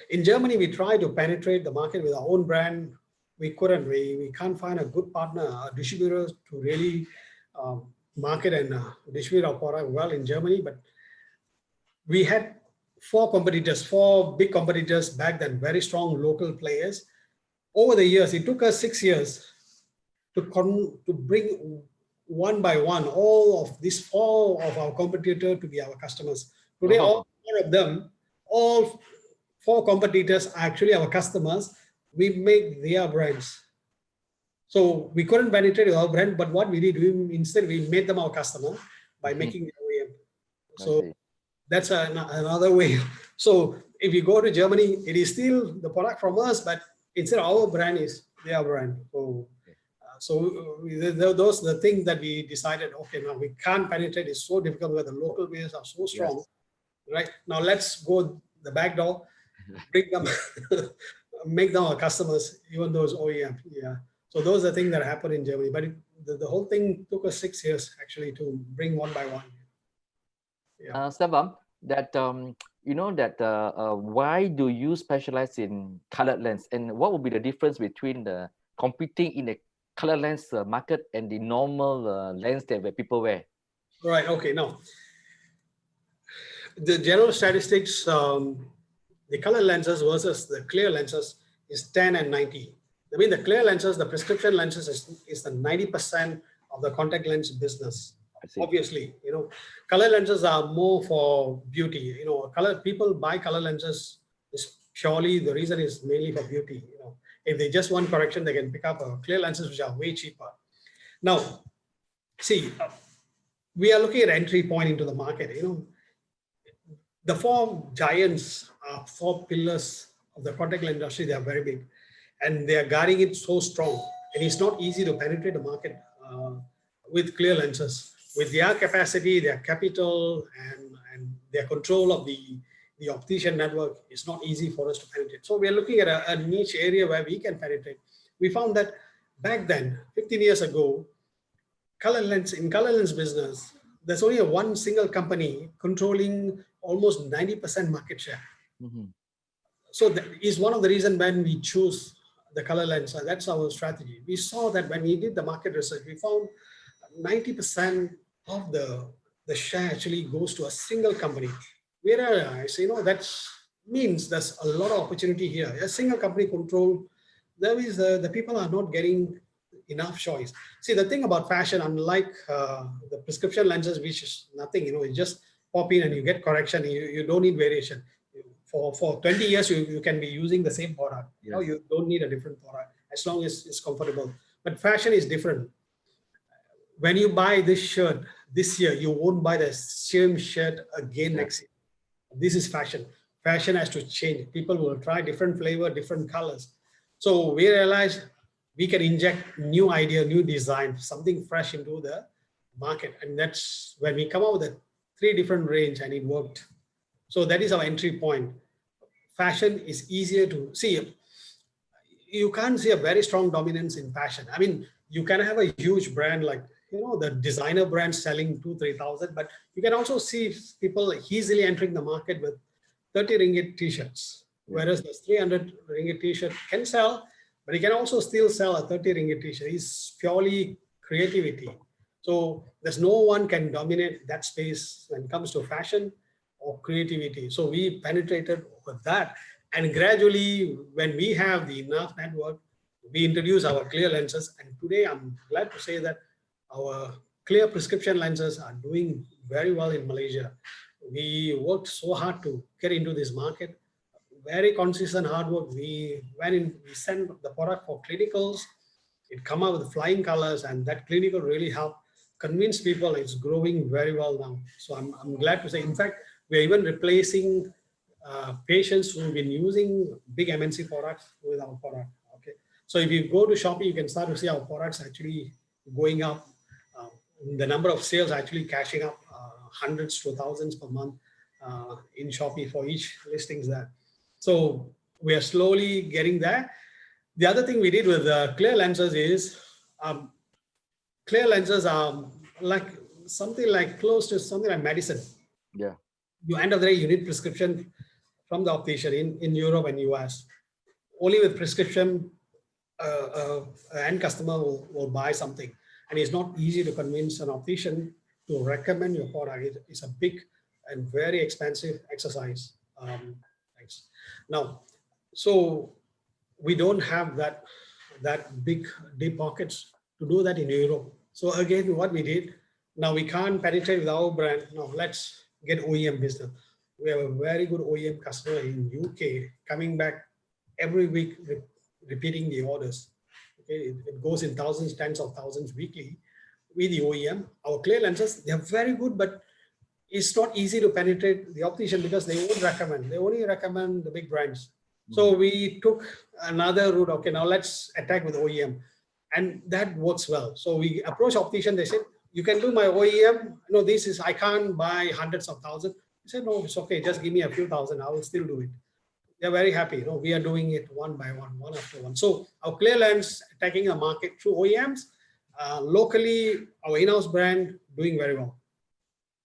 In Germany, we tried to penetrate the market with our own brand. We couldn't. We can't find a good partner, a distributor, to really market and distribute our product well in Germany. But we had four big competitors back then, very strong local players. Over the years, it took us 6 years to bring one by one all of these four of our competitors to be our customers. Today, all four of them, all four competitors are actually our customers. We make their brands. So we couldn't penetrate our brand, but what we did, instead we made them our customer by making the OEM. So that's another way. So if you go to Germany, it is still the product from us, but instead our brand is their brand. So those are the things that we decided, okay, now we can't penetrate. It's so difficult where the local players are so strong. Right now, let's go the back door, bring them, make them our customers, even those OEM. Yeah. So those are the things that happened in Germany. But the whole thing took us 6 years actually to bring one by one. Yeah. Selvam, that why do you specialize in colored lens, and what would be the difference between the competing in the color lens market and the normal lens that people wear? Right. Okay. Now, the general statistics, the color lenses versus the clear lenses is 10 and 90. I mean, the clear lenses, the prescription lenses is the 90% of the contact lens business. Obviously, color lenses are more for beauty. People buy color lenses is purely, the reason is mainly for beauty. If they just want correction, they can pick up clear lenses, which are way cheaper. Now, see, we are looking at entry point into the market. The four giants are four pillars of the contact lens industry. They are very big, and they are guarding it so strong. And it's not easy to penetrate the market with clear lenses. With their capacity, their capital, and their control of the optician network, it's not easy for us to penetrate. So we are looking at a niche area where we can penetrate. We found that back then, 15 years ago, in color lens business, there's only one single company controlling almost 90% market share. So that is one of the reasons when we choose the color lens. That's our strategy. We saw that when we did the market research, we found 90% of the share actually goes to a single company. Whereas, that means there's a lot of opportunity here. A single company control, that means the people are not getting enough choice. See, the thing about fashion, unlike the prescription lenses, which is nothing, you just pop in and you get correction. You don't need variation. For 20 years, you can be using the same product. Yes. You don't need a different product as long as it's comfortable. But fashion is different. When you buy this shirt this year, you won't buy the same shirt again next year. This is fashion. Fashion has to change. People will try different flavor, different colors. So we realized we can inject new idea, new design, something fresh into the market. And that's when we come up with 3 different range, and it worked. So that is our entry point. Fashion is easier to see. You can't see a very strong dominance in fashion. I mean, you can have a huge brand like, the designer brand selling 2,000-3,000, but you can also see people easily entering the market with 30 ringgit t-shirts, whereas the 300 ringgit t-shirt can sell, but you can also still sell a 30 ringgit t-shirt. It's purely creativity. So there's no one can dominate that space when it comes to fashion or creativity. So we penetrated with that. And gradually, when we have the enough network, we introduce our clear lenses. And today, I'm glad to say that our clear prescription lenses are doing very well in Malaysia. We worked so hard to get into this market. very consistent hard work. We send the product for clinicals, it come out with flying colors, and that clinical really helped convince people it's growing very well now. So I'm glad to say, in fact, we're even replacing patients who've been using big MNC products with our product. Okay, so if you go to Shopee, you can start to see our products actually going up. The number of sales actually catching up, hundreds to thousands per month in Shopee for each listings there. So we are slowly getting there. The other thing we did with clear lenses is clear lenses are like something like close to something like medicine. Yeah. You end of the day, you need prescription from the optician in Europe and US. Only with prescription, end customer will buy something. And it's not easy to convince an optician to recommend your product. It's a big and very expensive exercise. Thanks. Now, so we don't have that big deep pockets to do that in Europe. So again, what we did, now we can't penetrate with our brand. Now let's get OEM business. We have a very good OEM customer in UK coming back every week, repeating the orders. Okay, it goes in thousands, tens of thousands weekly with the OEM. Our clear lenses, they're very good, but it's not easy to penetrate the optician because they won't recommend. They only recommend the big brands. So we took another route. Okay, now let's attack with OEM, and that works well. So we approach optician. They said, "You can do my OEM. No, this is I can't buy hundreds of thousands." I said, "No, it's okay. Just give me a few thousand. I will still do it." They're very happy. You know, we are doing it one by one, one after one. So our clear lens attacking the market through OEMs, locally our in-house brand doing very well.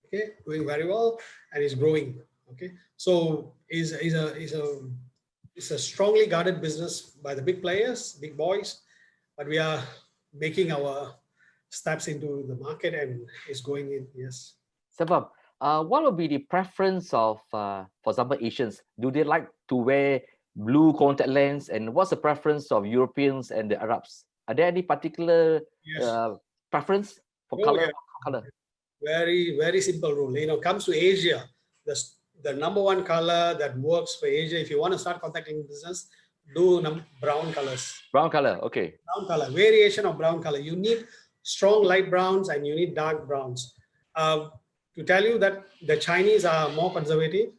Okay, doing very well and is growing. Okay, so is a strongly guarded business by the big players, big boys, but we are making our steps into the market and is going in. Yes. Selvam, what would be the preference of, for example, Asians? Do they like to wear blue contact lens? And what's the preference of Europeans and the Arabs? Are there any particular preference for color? Yeah. Color? Very, very simple rule. You know, comes to Asia, the number one color that works for Asia, if you want to start contacting business, do brown colors. Brown color, okay. Brown color, variation of brown color. You need strong light browns and you need dark browns. To tell you that the Chinese are more conservative,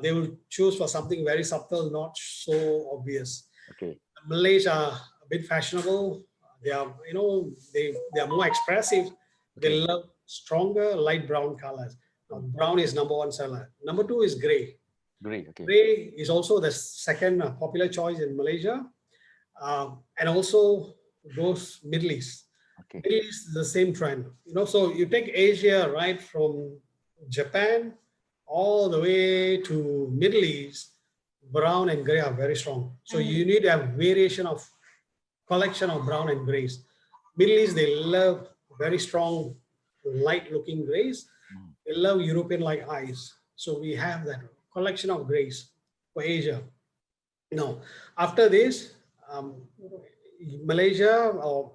they will choose for something very subtle, not so obvious. Okay. Malays are a bit fashionable. They are, you know, they are more expressive. Okay. They love stronger light brown colors. Now, brown is number one seller. Number two is gray. Gray, okay. Gray is also the second popular choice in Malaysia, and also those Middle East. Okay. Middle East is the same trend. You know, so you take Asia right from Japan all the way to Middle East, brown and gray are very strong. So you need to have variation of collection of brown and grays. Middle East, they love very strong light looking grays. They love European like eyes. So we have that collection of grays for Asia. Now, after this, Malaysia, or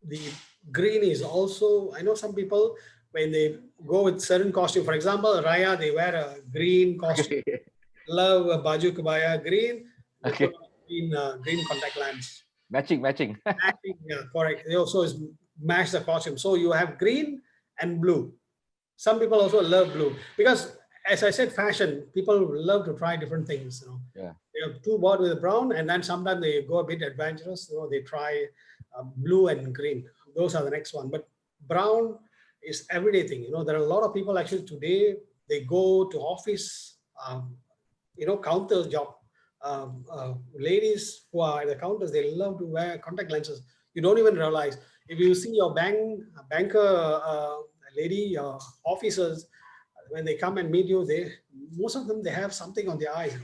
the green is also, I know some people, when they go with certain costume, for example, Raya, they wear a green costume. Love a baju kebaya green. Okay. Green contact lens. Matching. Matching, yeah, correct. They also match the costume. So you have green and blue. Some people also love blue because, as I said, fashion, people love to try different things. You know, yeah. They are too bored with brown, and then sometimes they go a bit adventurous. You know, they try blue and green. Those are the next one. But brown is everyday thing. You know, there are a lot of people actually today, they go to office, you know, counter job. Ladies who are at the counters, they love to wear contact lenses. You don't even realize. If you see your banker lady, officers, when they come and meet you, most of them, they have something on their eyes.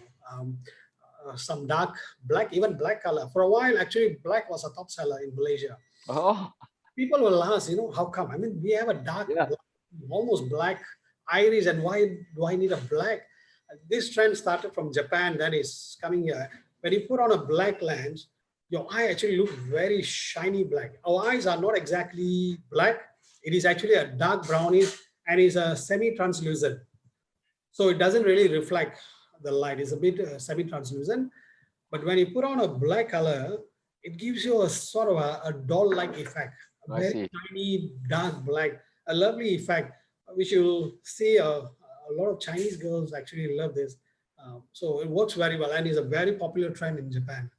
Some dark black, even black color. For a while, actually, black was a top seller in Malaysia. Oh. People will ask, you know, how come? I mean, we have a dark, black, almost black iris, and why do I need a black? This trend started from Japan, then is coming here. When you put on a black lens, your eye actually looks very shiny black. Our eyes are not exactly black. It is actually a dark brownish and is a semi-translucent. So it doesn't really reflect the light. It's a bit semi-translucent. But when you put on a black color, it gives you a sort of a doll-like effect. A I very see. tiny, dark black, a lovely effect, which you'll see a lot of Chinese girls actually love this. So it works very well and is a very popular trend in Japan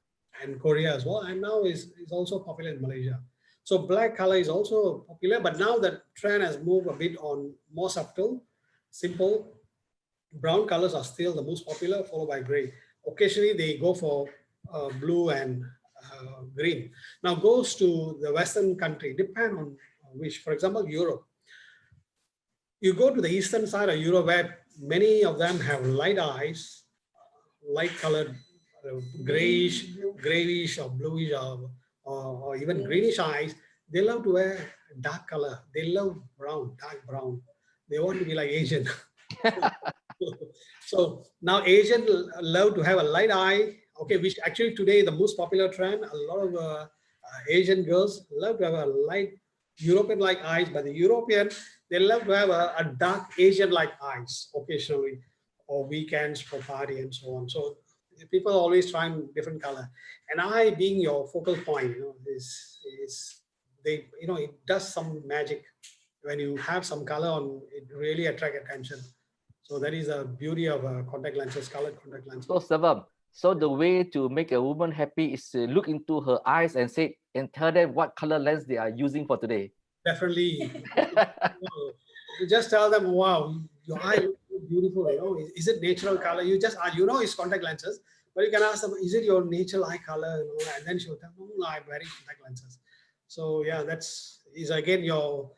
and Korea as well. And now is also popular in Malaysia. So black color is also popular, but now the trend has moved a bit on more subtle, simple. Brown colors are still the most popular, followed by gray. Occasionally they go for blue and green. Now goes to the Western country, depend on which, for example, Europe. You go to the eastern side of Europe where many of them have light eyes, light colored, grayish or bluish or even greenish eyes. They love to wear dark color. They love brown, dark brown. They want to be like Asian. So now Asian love to have a light eye. Okay, which actually today the most popular trend. A lot of Asian girls love to have a light European-like eyes, but the European they love to have a dark Asian-like eyes occasionally, or weekends for party and so on. So people are always trying different color, and eye being your focal point, is they it does some magic when you have some color on it. Really attract attention. So that is the beauty of contact lenses, colored contact lenses. So Selvam, so the way to make a woman happy is to look into her eyes and say and tell them what color lens they are using for today. Definitely. You just tell them, wow, your eye looks so beautiful. Is it natural color? You just it's contact lenses, but you can ask them, is it your natural eye color? And then she'll tell, no, I'm wearing contact lenses. So yeah, is again your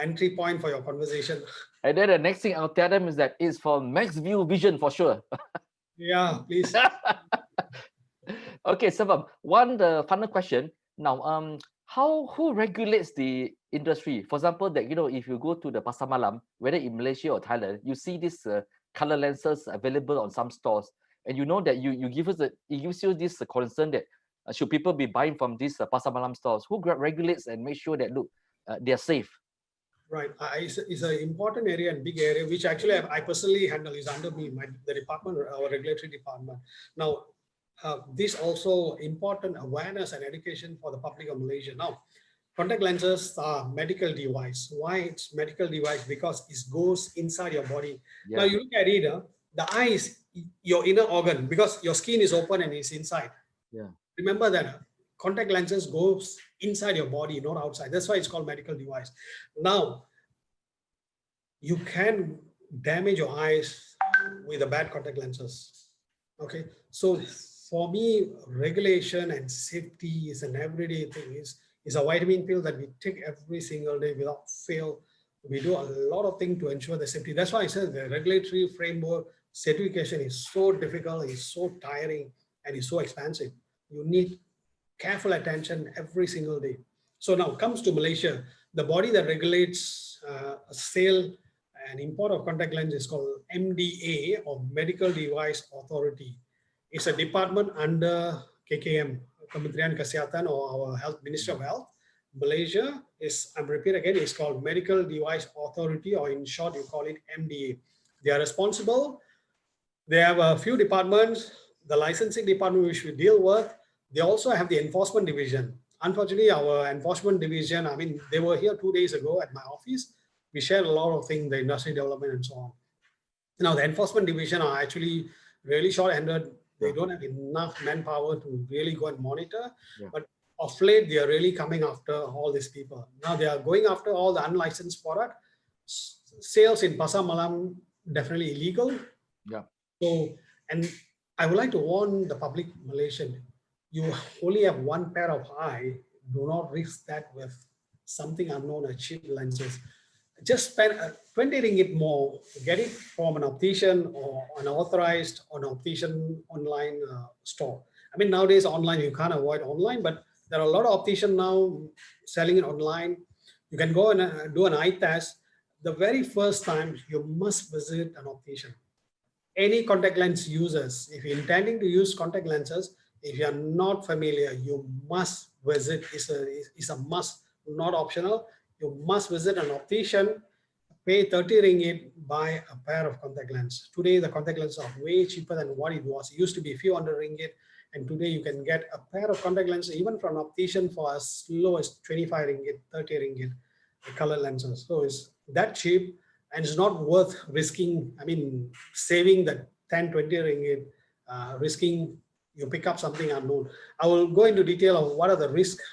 entry point for your conversation. And then the next thing I'll tell them is that it's for Maxvue Vision for sure. Yeah, please. Okay, Selvam, one final question. Now, who regulates the industry? For example, that if you go to the Pasar Malam, whether in Malaysia or Thailand, you see these color lenses available on some stores, and you know that it gives you this concern that should people be buying from these Pasar Malam stores? Who regulates and make sure that they are safe? Right, it's an important area and big area, which actually I personally handle. Is under me, the department, our regulatory department. Now, this also important awareness and education for the public of Malaysia. Now, contact lenses are medical device. Why it's medical device? Because it goes inside your body. Yeah. Now you look at it, the eye is your inner organ because your skin is open and it's inside. Yeah. Remember that contact lenses goes inside your body, not outside. That's why it's called medical device. Now, you can damage your eyes with the bad contact lenses. Okay, so for me, regulation and safety is an everyday thing. Is a vitamin pill that we take every single day without fail. We do a lot of things to ensure the safety. That's why I said the regulatory framework certification is so difficult, it's so tiring, and it's so expensive. You need careful attention every single day. So now comes to Malaysia, the body that regulates sale and import of contact lens is called MDA, or Medical Device Authority. It's a department under KKM, Kementerian Kesihatan, or our Health Ministry of Health. Malaysia is, I'm repeat again, it's called Medical Device Authority, or in short, you call it MDA. They are responsible. They have a few departments, the licensing department which we deal with. They also have the enforcement division. Unfortunately, our enforcement division, they were here 2 days ago at my office. We shared a lot of things, the industry development and so on. Now, the enforcement division are actually really short-handed. They don't have enough manpower to really go and monitor. Yeah. But of late, they are really coming after all these people. Now, they are going after all the unlicensed product. Sales in Pasar Malam, definitely illegal. Yeah. So, and I would like to warn the public Malaysian, you only have one pair of eye. Do not risk that with something unknown or cheap lenses. Just spend 20 ringgit more, get it from an optician or an authorized or an optician online store. Nowadays online, you can't avoid online, but there are a lot of opticians now selling it online. You can go and do an eye test. The very first time you must visit an optician. Any contact lens users, if you're intending to use contact lenses, if you're not familiar, you must visit. It's a must, not optional. You must visit an optician, pay 30 ringgit, buy a pair of contact lens. Today, the contact lenses are way cheaper than what it was. It used to be a few hundred ringgit, and today you can get a pair of contact lenses even from an optician for as low as 25 ringgit, 30 ringgit, the color lenses. So it's that cheap, and it's not worth risking, I mean, saving the 10, 20 ringgit, risking you pick up something unknown. I will go into detail of what are the risks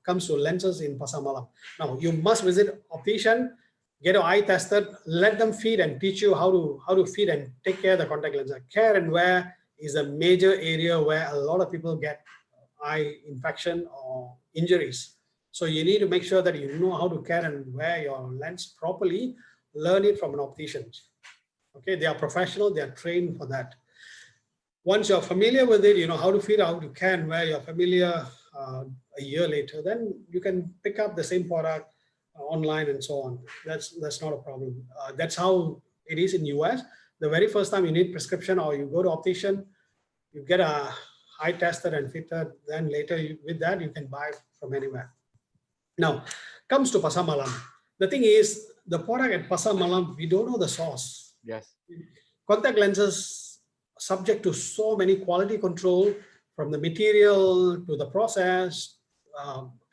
comes to lenses in Pasar Malam. Now, you must visit optician, get your eye tested, let them feed and teach you how to feed and take care of the contact lens. Care and wear is a major area where a lot of people get eye infection or injuries. So you need to make sure that you know how to care and wear your lens properly. Learn it from an optician. Okay, they are professional, they are trained for that. Once you're familiar with it, you know how to feed, how to care and wear, you're familiar a year later, then you can pick up the same product online and so on. That's not a problem. That's how it is in US. The very first time you need prescription or you go to optician, you get a eye tested and fitted. Then later with that, you can buy from anywhere. Now, comes to Pasar Malam. The thing is, the product at Pasar Malam, we don't know the source. Yes. Contact lenses subject to so many quality control from the material to the process.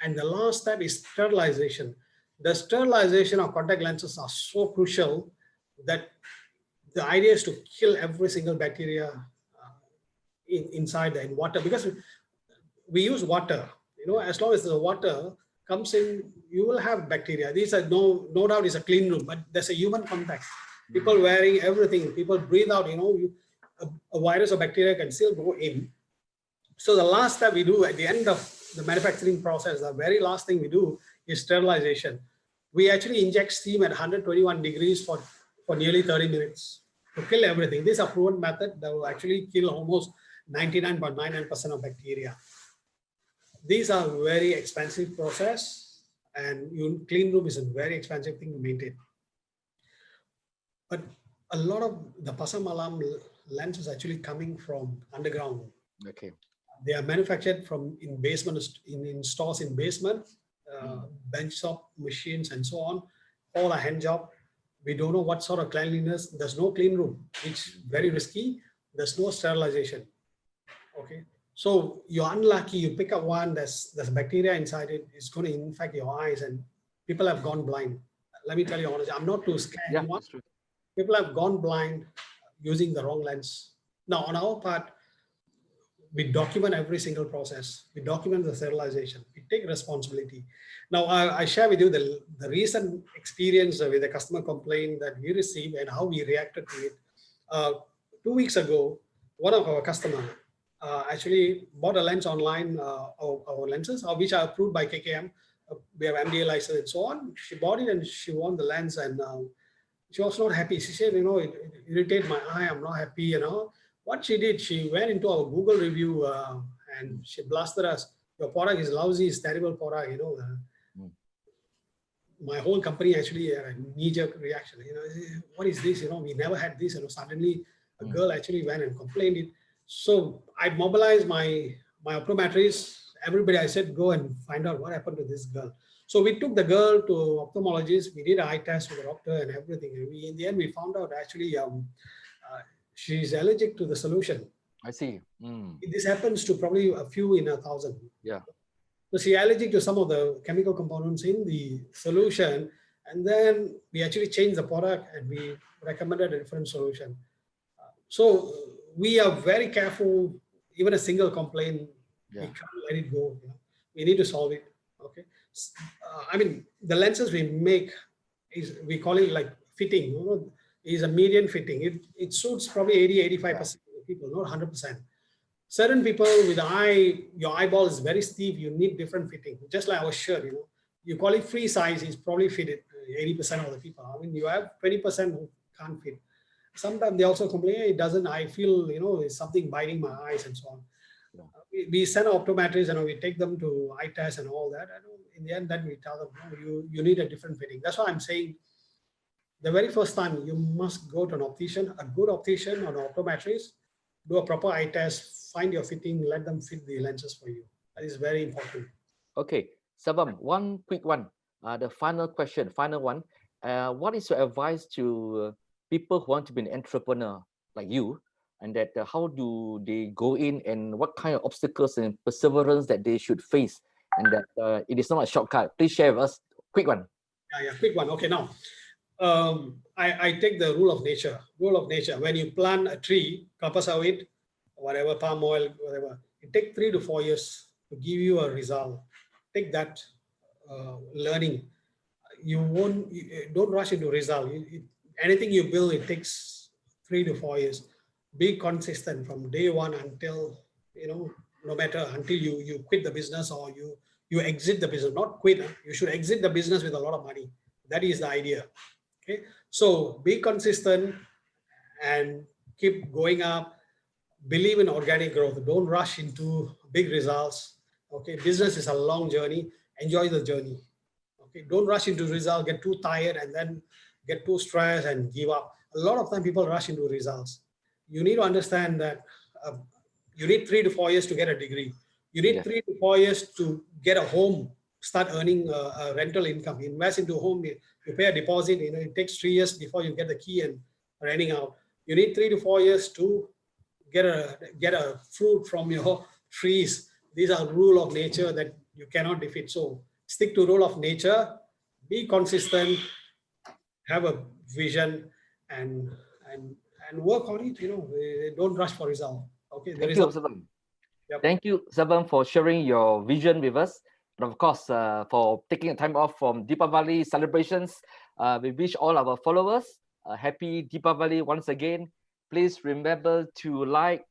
And the last step is sterilization. The sterilization of contact lenses are so crucial that the idea is to kill every single bacteria inside in water, because we use water. You know, as long as the water comes in, you will have bacteria. These are no doubt is a clean room, but there's a human contact. People wearing everything, people breathe out, you know, a virus or bacteria can still go in. So the last step we do at the end of the manufacturing process, the very last thing we do is sterilization. We actually inject steam at 121 degrees for nearly 30 minutes to kill everything. This is a proven method that will actually kill almost 99.99% of bacteria. These are very expensive process, and clean room is a very expensive thing to maintain. But a lot of the Pasar Malam lens is actually coming from underground. Okay. They are manufactured from in basement, in stores in basement, bench top machines and so on. All a hand job. We don't know what sort of cleanliness. There's no clean room. It's very risky. There's no sterilization. Okay. So you're unlucky. You pick up one. There's bacteria inside it. It's going to infect your eyes, and people have gone blind. Let me tell you honestly. I'm not too scared. Yeah, that's true. People have gone blind using the wrong lens. Now, on our part, we document every single process. We document the sterilization. We take responsibility. Now, I share with you the recent experience with the customer complaint that we received and how we reacted to it. 2 weeks ago, one of our customers actually bought a lens online, our lenses, which are approved by KKM. We have MDA license and so on. She bought it and she won the lens, and she was not happy. She said, you know, it irritated my eye. I'm not happy, you know. What she did, she went into our Google review and she blasted us. Your product is lousy, it's terrible product, you know. My whole company actually had a knee-jerk reaction. You know, what is this? You know, we never had this. You know, suddenly a girl actually went and complained it. So I mobilized my optometrists. Everybody, I said, go and find out what happened to this girl. So we took the girl to ophthalmologist. We did an eye test with the doctor and everything. And in the end, we found out actually she's allergic to the solution. I see. This happens to probably a few in 1,000. Yeah. So she's allergic to some of the chemical components in the solution. And then we actually changed the product and we recommended a different solution. So we are very careful. Even a single complaint, we can't let it go. You know? We need to solve it. Okay. I mean, the lenses we make we call it like fitting. You know, is a median fitting. It suits probably 80-85% of people, not 100%. Certain people with your eyeball is very steep, you need different fitting. Just like our shirt, you know, you call it free size, it's probably fitted 80% of the people. I mean, you have 20% who can't fit. Sometimes they also complain, hey, it doesn't, I feel, you know, it's something biting my eyes and so on. We send optometrists and we take them to eye tests and all that. And in the end, then we tell them, no, you need a different fitting. That's why I'm saying, the very first time you must go to an optician, a good optician or an optometrist, do a proper eye test, find your fitting, let them fit the lenses for you. That is very important. Okay, Selvam, one quick one. The final question, final one. what is your advice to people who want to be an entrepreneur like you, and that how do they go in, and what kind of obstacles and perseverance that they should face, and that it is not a shortcut? Please share with us. Quick one. Yeah, quick one. Okay, now I take the rule of nature. Rule of nature. When you plant a tree, kapas sawit, whatever, palm oil, whatever, it takes 3 to 4 years to give you a result. Take that learning. You won't. Don't rush into result. Anything you build, it takes 3 to 4 years. Be consistent from day one until, no matter, until you quit the business, or you exit the business. Not quit. You should exit the business with a lot of money. That is the idea. Okay, so be consistent and keep going up. Believe in organic growth. Don't rush into big results. Okay, business is a long journey. Enjoy the journey. Okay, don't rush into result, get too tired, and then get too stressed and give up. A lot of time people rush into results. You need to understand that you need 3 to 4 years to get a degree. You need 3 to 4 years to get a home, start earning a rental income. Invest into a home, you pay a deposit. It takes 3 years before you get the key and renting out. You need 3 to 4 years to get a fruit from your trees. These are rule of nature that you cannot defeat. So stick to rule of nature, be consistent, have a vision, and work on it. Don't rush for result. Okay. Thank you, Selvam. Yep. Thank you, Selvam, for sharing your vision with us. And of course, for taking a time off from Deepavali celebrations. We wish all our followers a happy Deepavali once again. Please remember to like,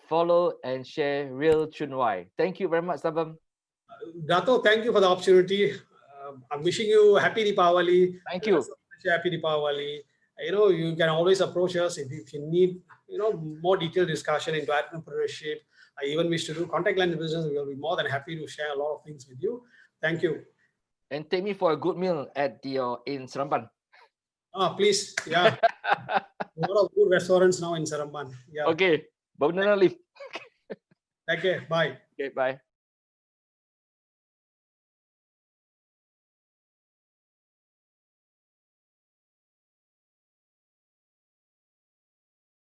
follow, and share RealChunWai. Thank you very much, Selvam. Dato, thank you for the opportunity. I'm wishing you happy Deepavali. Thank you. Happy Deepavali. You can always approach us if you need, more detailed discussion into entrepreneurship. I even wish to do contact lens business. We will be more than happy to share a lot of things with you. Thank you. And take me for a good meal at in Seremban. Please, yeah. A lot of good restaurants now in Seremban. Yeah. Okay. Banana leaf. Okay, bye. Okay, bye.